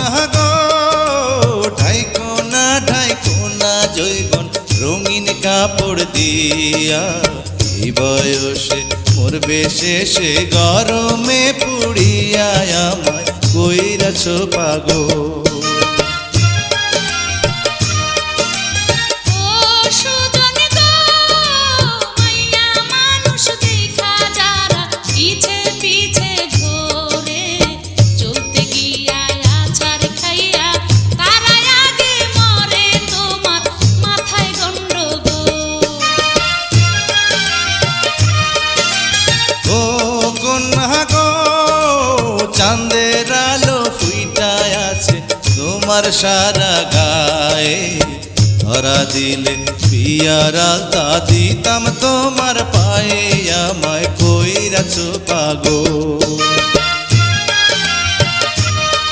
কন্যা গো ঢাইকো না জৈবন রঙিন কাপড় দিয়া, এই বয়সে মরবে শেষে গরমে পুড়িয়া, আমায় কইরাছ পাগল। চাঁদের আলো ফুইটায় আছে তোমার সারা গায়ে, ধরা দিলে বিয়ার আলতা দিতাম তোমার পায়ে, আমায় কইরাছ পাগল।